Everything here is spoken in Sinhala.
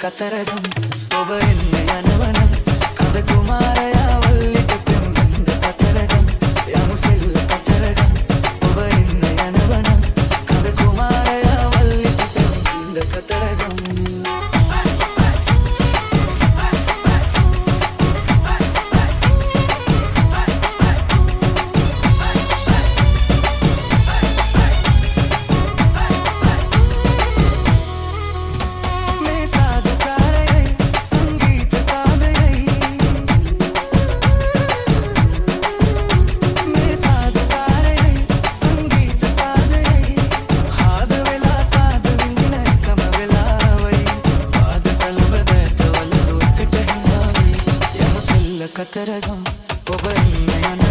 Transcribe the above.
කතරගම් ඔබ එන්න යනවනම් කඳ කුමාරයා වල්ලිට පෙම්බඳ කතරගම් යමු සෙල්ල කතරගම් ඔබ එන්න යනවනම් කඳ කුමාරයා වල්ලිට පෙම්බඳ කතරගම් කතරගම් ඔබ එන්න යන